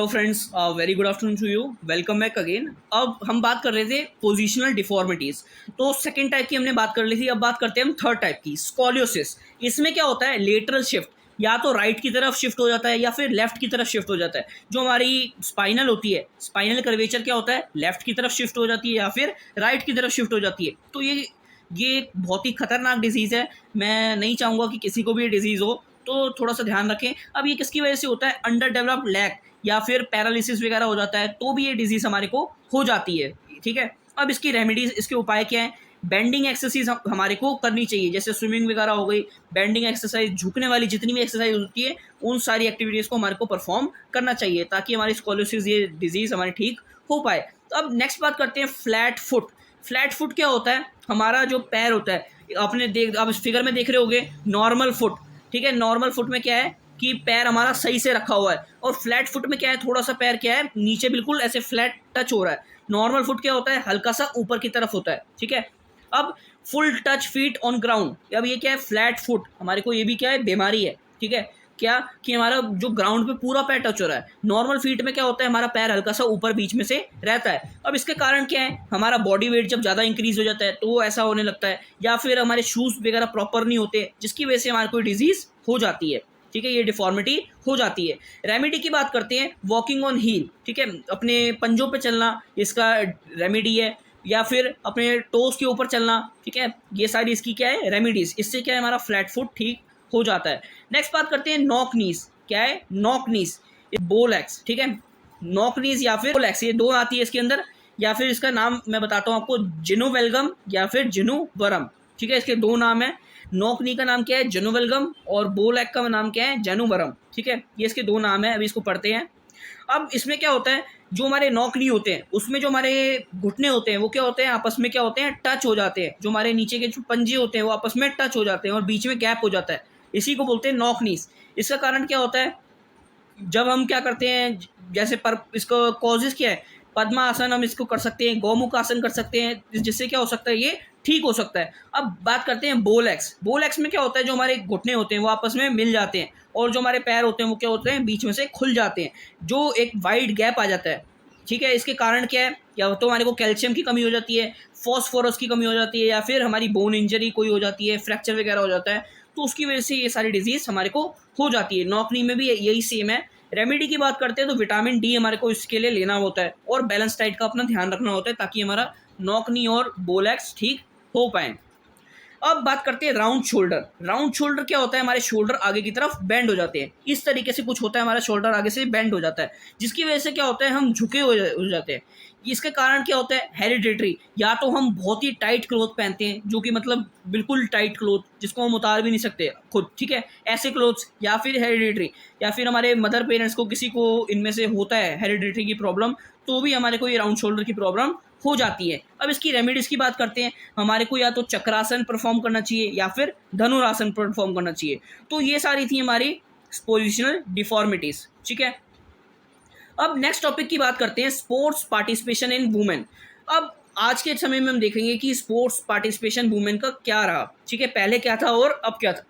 Hello friends, very good afternoon to you. Welcome back again. अब हम बात कर रहे थे पोजिशनल डिफॉर्मिटीज़। तो सेकंड टाइप की हमने बात कर ली थी, अब बात करते हैं हम थर्ड टाइप की, स्कॉलियोसिस। इसमें क्या होता है, लेटरल शिफ्ट, या तो राइट की तरफ शिफ्ट हो जाता है या फिर लेफ्ट की तरफ शिफ्ट हो जाता है। जो हमारी स्पाइनल होती है, स्पाइनल कर्वेचर क्या होता है, लेफ्ट की तरफ शिफ्ट हो जाती है या फिर राइट की तरफ शिफ्ट हो जाती है। तो ये एक बहुत ही खतरनाक डिजीज़ है। मैं नहीं चाहूँगा कि किसी को भी ये डिजीज़ हो, तो थोड़ा सा ध्यान रखें। अब ये किसकी वजह से होता है, अंडर डेवलप्ड लैग या फिर पैरालिसिस वगैरह हो जाता है, तो भी ये डिजीज़ हमारे को हो जाती है। ठीक है, अब इसकी रेमेडीज, इसके उपाय क्या है। बेंडिंग एक्सरसाइज हमारे को करनी चाहिए, जैसे स्विमिंग वगैरह हो गई। बेंडिंग एक्सरसाइज, झुकने वाली जितनी भी एक्सरसाइज होती है, उन सारी एक्टिविटीज़ को हमारे को परफॉर्म करना चाहिए ताकि हमारी स्कॉलियोसिस, ये डिजीज़ हमारी ठीक हो पाए। तो अब नेक्स्ट बात करते हैं फ्लैट फुट। फ्लैट फुट क्या होता है, हमारा जो पैर होता है, आपने देख, आप इस फिगर में देख रहे होगे, नॉर्मल फुट। ठीक है, नॉर्मल फुट में क्या है कि पैर हमारा सही से रखा हुआ है, और फ्लैट फुट में क्या है, थोड़ा सा पैर क्या है, नीचे बिल्कुल ऐसे फ्लैट टच हो रहा है। नॉर्मल फुट क्या होता है, हल्का सा ऊपर की तरफ होता है। ठीक है, अब full touch feet on ground, अब ये क्या है, फ्लैट फुट। हमारे को ये भी क्या है, बीमारी है। ठीक है, क्या कि हमारा जो ग्राउंड पे पूरा पैर टच हो रहा है। नॉर्मल फीट में क्या होता है, हमारा पैर हल्का सा ऊपर बीच में से रहता है। अब इसके कारण क्या है, हमारा बॉडी वेट जब ज़्यादा इंक्रीज हो जाता है तो ऐसा होने लगता है, या फिर हमारे शूज़ वगैरह प्रॉपर नहीं होते, जिसकी वजह से हमारे कोई डिजीज़ हो जाती है। ठीक है, ये डिफॉर्मिटी हो जाती है। रेमेडी की बात करते हैं, वॉकिंग ऑन हील। ठीक है, अपने पंजों पे चलना इसका रेमेडी है, या फिर अपने टोस के ऊपर चलना। ठीक है, ये सारी इसकी क्या है, रेमेडीज। इससे क्या है, हमारा फ्लैट फुट ठीक हो जाता है। नेक्स्ट बात करते हैं नॉक नीज। क्या है, नॉक नीज, बोल एक्स। ठीक है, नॉक नीज या फिर बोल एक्स, ये दो आती है इसके अंदर, या फिर इसका नाम मैं बताता हूँ आपको, जिनोवेल्गम या फिर जिनोवरम। ठीक है, इसके दो नाम है। नॉक नी का नाम क्या है, जेनोवेल्गम, और बोल एक्स का नाम क्या है, जेनोवरम। ठीक है, ये इसके दो नाम है, अभी इसको पढ़ते हैं। अब इसमें क्या होता है, जो हमारे नॉक नी होते हैं, उसमें जो हमारे घुटने होते हैं वो क्या होते हैं, आपस में क्या होते हैं, टच हो जाते हैं। जो हमारे नीचे के जो पंजे होते हैं वो आपस में टच हो जाते हैं और बीच में गैप हो जाता है। इसी को बोलते हैं नॉक नीस। इसका कारण क्या होता है, जब हम क्या करते हैं, जैसे पर इसको कॉजेज क्या है, पद्मासन हम इसको कर सकते हैं, गौमुख आसन कर सकते हैं, जिससे क्या हो सकता है, ये ठीक हो सकता है। अब बात करते हैं बोल एक्स। बोल एक्स में क्या होता है, जो हमारे घुटने होते हैं वो आपस में मिल जाते हैं, और जो हमारे पैर होते हैं वो क्या होते हैं, बीच में से खुल जाते हैं, जो एक वाइड गैप आ जाता है। ठीक है, इसके कारण क्या है, या तो हमारे को कैल्शियम की कमी हो जाती है, फॉस्फोरस की कमी हो जाती है, या फिर हमारी बोन इंजरी कोई हो जाती है, फ्रैक्चर वगैरह हो जाता है, तो उसकी वजह से ये सारी डिजीज़ हमारे को हो जाती है। नॉक नी में भी यही सेम है। रेमेडी की बात करते हैं तो विटामिन डी हमारे को इसके लिए लेना होता है, और बैलेंस डाइट का अपना ध्यान रखना होता है, ताकि हमारा नॉक नी और बोलैक्स ठीक हो पाए। अब बात करते हैं राउंड शोल्डर। राउंड शोल्डर क्या होता है, हमारे शोल्डर आगे की तरफ बेंड हो जाते हैं। इस तरीके से कुछ होता है, हमारा शोल्डर आगे से बेंड हो जाता है, जिसकी वजह से क्या होता है, हम झुके हो जाते हैं। इसके कारण क्या होता है, हेरिडिटरी, या तो हम बहुत ही टाइट क्लोथ पहनते हैं, जो कि मतलब बिल्कुल टाइट क्लोथ जिसको हम उतार भी नहीं सकते खुद। ठीक है, ऐसे क्लोथ्स, या फिर हेरिडिटरी, या फिर हमारे मदर पेरेंट्स को किसी को इनमें से होता है हेरिडिटरी की प्रॉब्लम, तो भी हमारे को ये राउंड शोल्डर की प्रॉब्लम हो जाती है। अब इसकी रेमेडीज़ की बात करते हैं, हमारे को या तो चक्रासन परफॉर्म करना चाहिए या फिर धनुरासन परफॉर्म करना चाहिए। तो ये सारी थी हमारी पोजिशनल डिफॉर्मिटीज़। ठीक है, अब नेक्स्ट टॉपिक की बात करते हैं, स्पोर्ट्स पार्टिसिपेशन इन वुमेन। अब आज के समय में हम देखेंगे कि स्पोर्ट्स पार्टिसिपेशन वुमेन का क्या रहा। ठीक है, पहले क्या था और अब क्या था।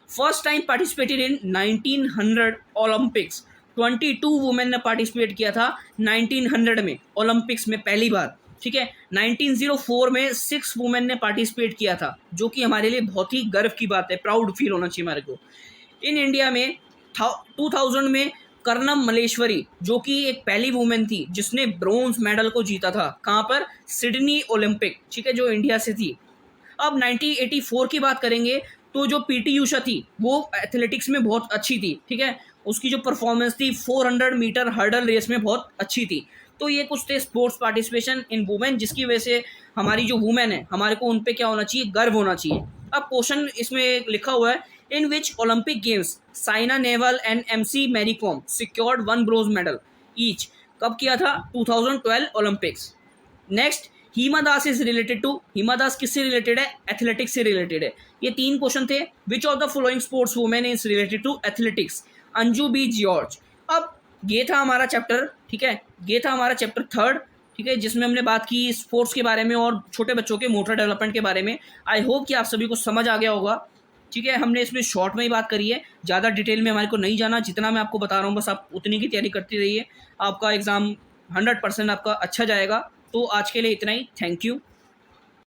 First time participated in 1900 Olympics. 22 women ने पार्टिसिपेट किया था 1900 में, ओलंपिक्स में पहली बार। ठीक है, 1904 में 6 वुमेन ने पार्टिसिपेट किया था, जो कि हमारे लिए बहुत ही गर्व की बात है, प्राउड फील होना चाहिए हमारे को। इन इंडिया में 2000 में कर्नम मलेश्वरी, जो कि एक पहली वुमेन थी जिसने ब्रोंज मेडल को जीता था, कहाँ पर, सिडनी ओलंपिक। ठीक है, जो इंडिया से थी। अब 1984 की बात करेंगे तो जो पीटी उषा थी वो एथलेटिक्स में बहुत अच्छी थी। ठीक है, उसकी जो परफॉर्मेंस थी 400 मीटर हर्डल रेस में बहुत अच्छी थी। तो ये कुछ थे स्पोर्ट्स पार्टिसिपेशन इन वुमेन, जिसकी वजह से हमारी जो वुमेन है, हमारे को उन पे क्या होना चाहिए, गर्व होना चाहिए। अब क्वेश्चन इसमें लिखा हुआ है, in which Olympic games Saina Nehwal and MC Mary Kom secured 1 bronze medal each. कब किया था, 2012 Olympics. Next, Hima Das is related to, Hima Das किससे रिलेटेड है, एथलेटिक्स से रिलेटेड है। ये 3 क्वेश्चन थे। Which of the following sports women is related to athletics, Anju B George. अब ये था हमारा चैप्टर। ठीक है, ये था हमारा चैप्टर 3। ठीक है, जिसमें हमने बात की स्पोर्ट्स के बारे में और छोटे बच्चों के मोटर डेवलपमेंट के बारे में। आई होप कि आप सभी को समझ आ गया होगा। ठीक है, हमने इसमें शॉर्ट में ही बात करी है, ज़्यादा डिटेल में हमारे को नहीं जाना, जितना मैं आपको बता रहा हूँ बस आप उतनी की तैयारी करते रहिए, आपका एग्ज़ाम 100% आपका अच्छा जाएगा। तो आज के लिए इतना ही, थैंक यू।